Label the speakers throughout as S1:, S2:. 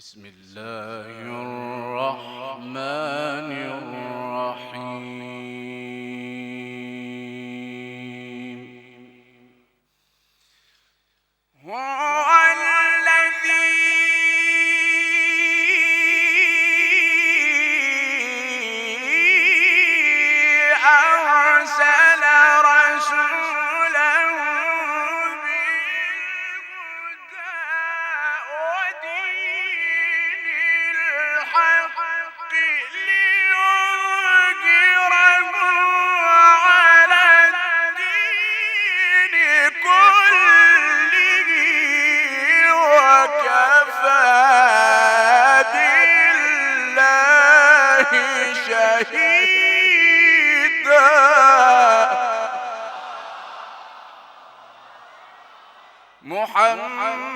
S1: بسم الله الرحمن الرحيم. هو الذي أرسل رسوله بالهدى ودين الحق ليظهره على الدين كله وكفى بالله شهيدا. محمد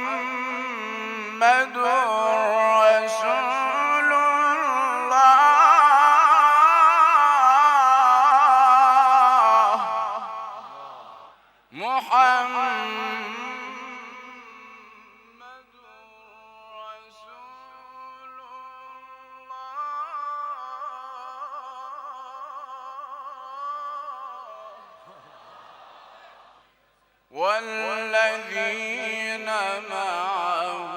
S1: رسول الله. محمد رسول الله. والذين معه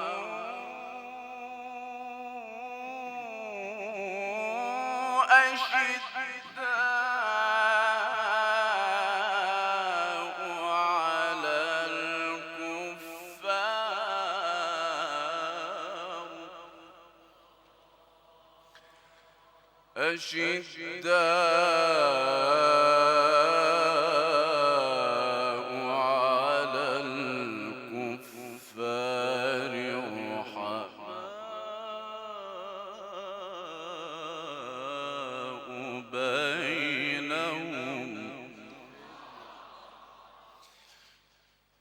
S1: أشداء على الكفار رحماء بينهم.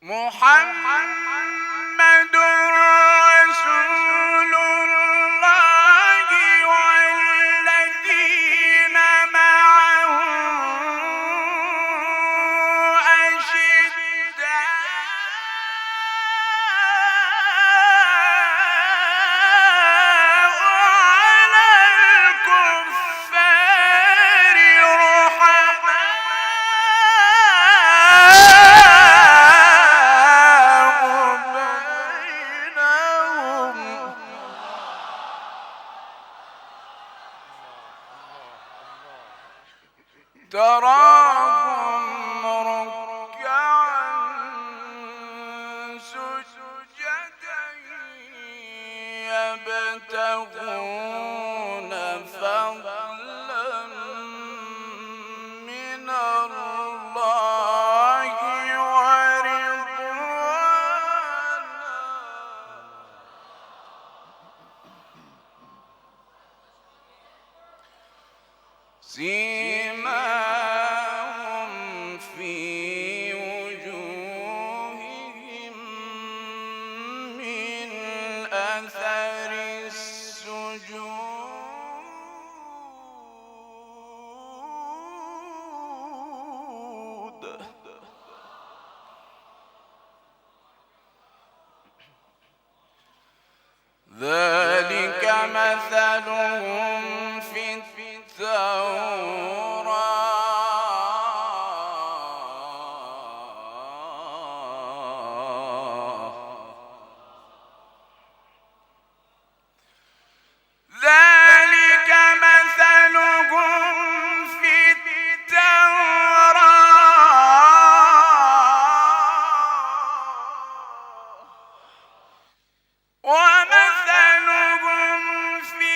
S1: محمد رسول الله والذين معه أشداء على الكفار رحماء بينهم. تراهم ركعا سجدا يبتغون فضلا من الله ورضوانا. سيماهم في وجوههم من أثر السجود. ذلك مثلهم في التوراة. ذلك مثلهم في التوراة ومثلهم في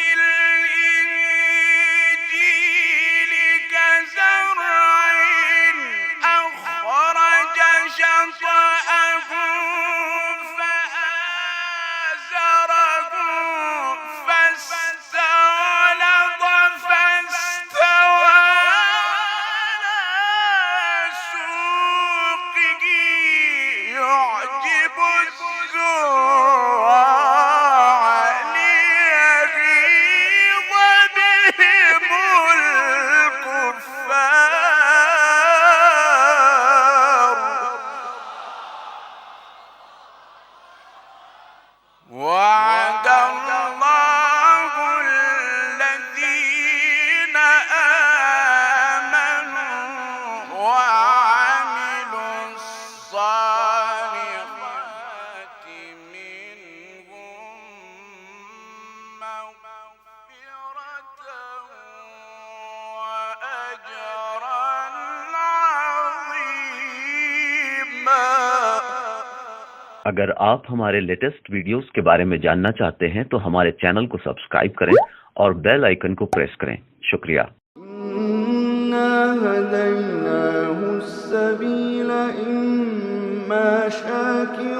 S2: अगर आप हमारे लेटेस्ट वीडियोस के बारे में जानना चाहते हैं तो हमारे चैनल को सब्सक्राइब करें और बेल आइकन को प्रेस करें। शुक्रिया।
S3: إنا هديناه السبيل إما شاكرا